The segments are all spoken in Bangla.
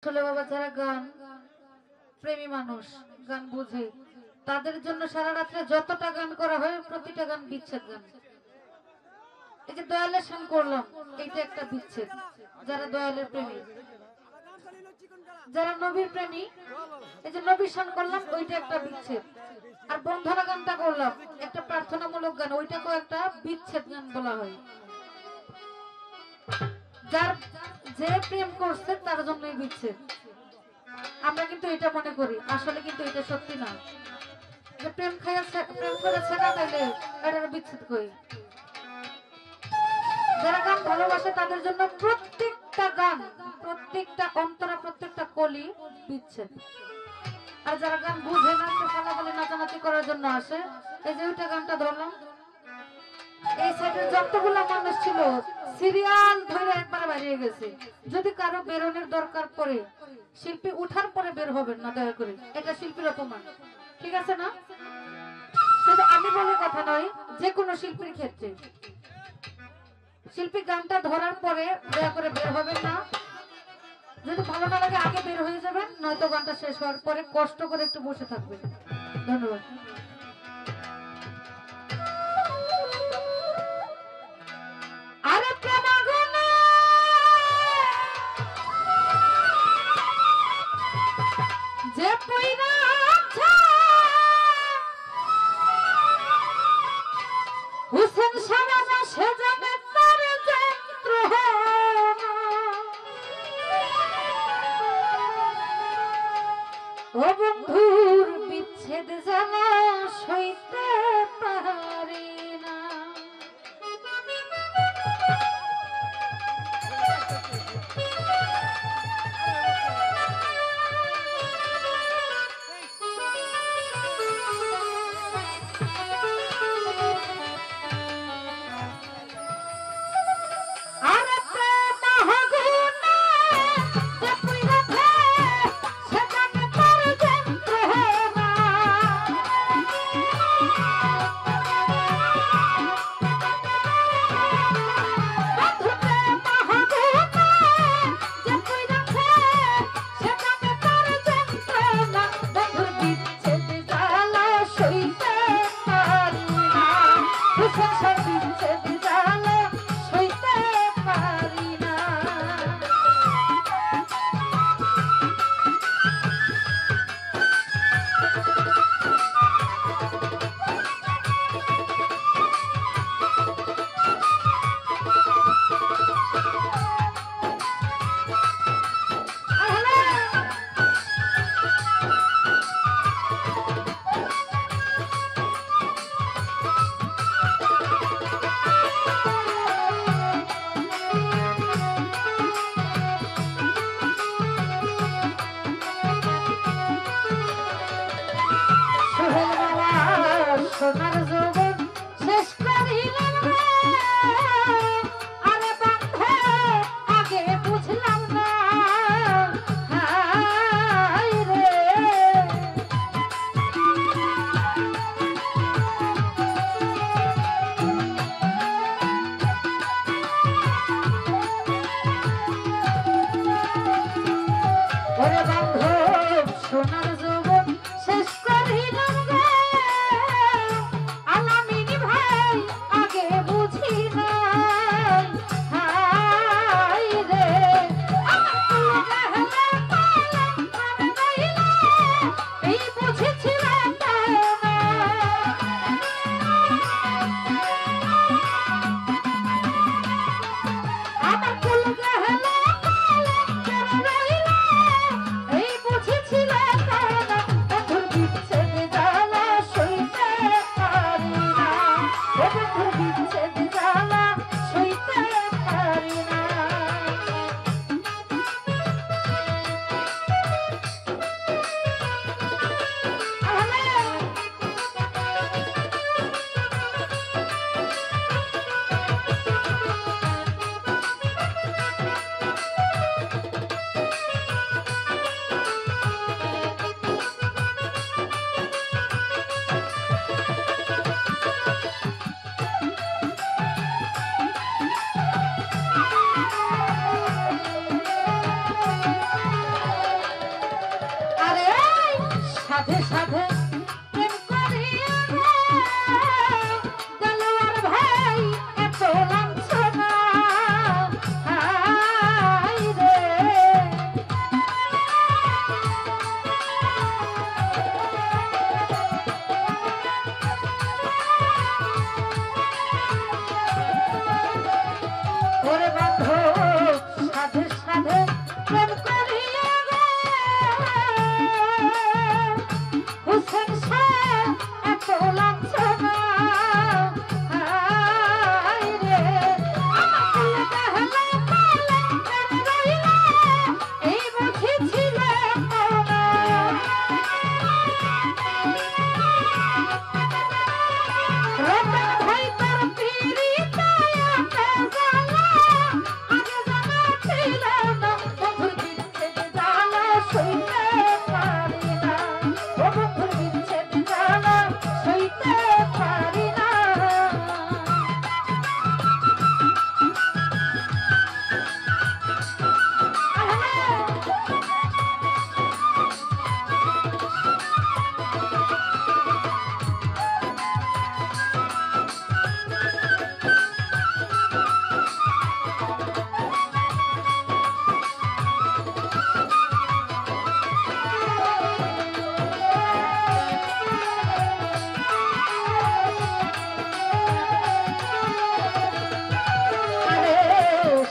আসলে বাবা যারা গান প্রেমী মানুষ গান বুঝে তাদের জন্য সারা রাত্রে যতটা গান করা হয় প্রতিটা গান বিচ্ছেদ গান। এই যে দয়ালের শান করলাম এইটা একটা বিচ্ছেদ। যারা দয়ালের প্রেমী, যারা নবীর প্রেমী, এই যে নবীর শান করলাম ওইটা একটা বিচ্ছেদ। আর বন্ধনা গানটা করলাম একটা প্রার্থনামূলক গান, ওইটাকেও একটা বিচ্ছেদ গান বলা হয়। যার যে প্রেম করছে তার জন্যই বিচ্ছেদ। আমরা কিন্তু এটা মনে করি, আসলে কিন্তু এটা সত্যি না। যে প্রেম করেছে না তাইলে এটার বিচ্ছেদ করি। যারা গান ভালোবাসে তাদের জন্য প্রত্যেকটা গান, প্রত্যেকটা অন্তরা, প্রত্যেকটা কলি বিচ্ছেদ। আর যারা গান বুঝে না, একটু ফালাফালি নাচানাচি করার জন্য আসে, এই যে ওইটা গানটা ধরলাম, এই সাইডের যতগুলা মানুষ ছিল সিরিয়াল ধরে একবার বেরিয়ে গেছে। যদি কারো বেরোনোর দরকার পড়ে শিল্পী উঠার পরে বের হবেন না দয়া করে, এটা শিল্পীর অপমান, ঠিক আছে না? শুধু আমি বলে কথা নয়, যে কোনো শিল্পীর ক্ষেত্রে শিল্পী গানটা ধরার পরে দয়া করে বের হবেন না। যদি ভালো না লাগে আগে বের হয়ে যাবেন, নয়তো গানটা শেষ হওয়ার পরে কষ্ট করে একটু বসে থাকবেন। ধন্যবাদ। যে পয়রা হুসেন সারানা সে যাবে তার যন্ত্র, ও বন্ধুর বিচ্ছেদ জানা সইতে পারি না। সোনার যৌবন শেষ করিলাম রে, আরে বন্ধে আগে বুঝলাম না, হায় রে ওরে বন্ধু সোনার যৌবন শেষ করিলাম রে, সাধে সাধে প্রেম করিয়া গো দেলোয়ার ভাই এত লাঞ্ছনা হায় রে ওরে বন্ধু সাধে সাধে প্রেম করিয়া গো হুসেন শাহ এত লাঞ্ছনা হায় রে আমার কালে কালে প্রেম রইলা এই বুঝেছিল মনা রতন ভাই তোর পিরিতায় এত জ্বালা আগে জানা ছিল না বন্ধুর বিচ্ছেদ জ্বালা সইতে পারি না ও বন্ধুর বিচ্ছেদ জ্বালা সইতে পারি না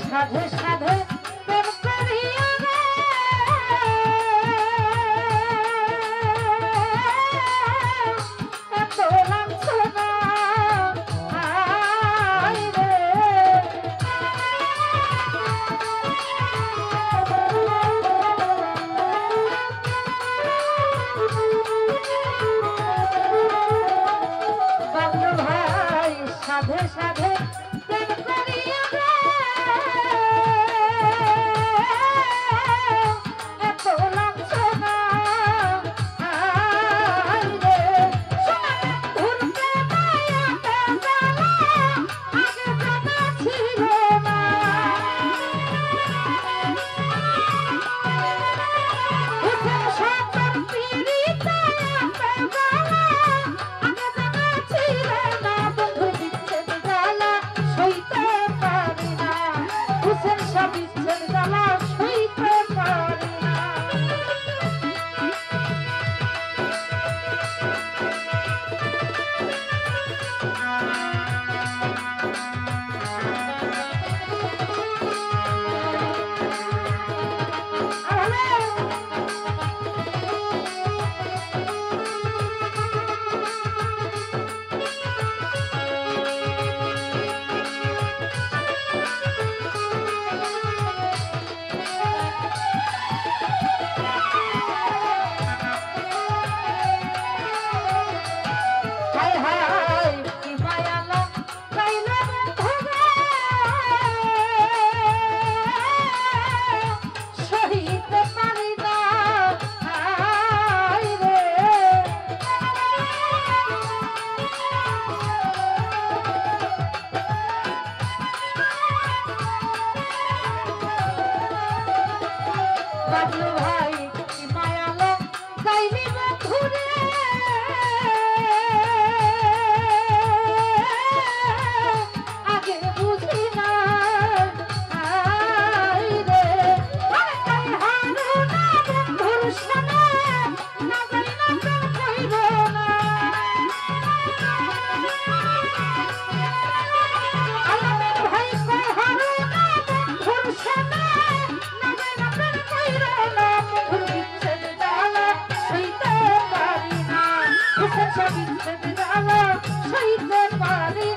সাধে সাধে প্রেম করিয়া গো এত লাঞ্ছনা হায় রে বাবলু ভাই সাধে সাধে প্রেম করিয়া গো এত লাঞ্ছনা হায় রে ঘুরতে মায়াতে জ্বালা আগে জানা ছিল না হুসেন শাহ তোর পিরিতায় এত জ্বালা আগে জানা ছিল না বন্ধুর বিচ্ছেদ জ্বালা সইতে পারি না হুসেন শাহ বিচ্ছেদ জ্বালা সইতে পারি না হায় হায় কি মায়ালা গাইলা বন্ধু গো সহিতে পারি না হায় রে বাবলু ভাই কি মায়ালা গাইলি বন্ধু রে আগে বুঝি না হায় রে আরে তাই হারু না বন্ধুর সামনে না যাই না প্রেম কইর না আলমের ভাই কই হারু না বন্ধুর সামনে না যাই না প্রেম কইর না বন্ধুর বিচ্ছেদ জ্বালা সইতে পারি না হুসেন শাহ বিচ্ছেদ জ্বালা সইতে পারি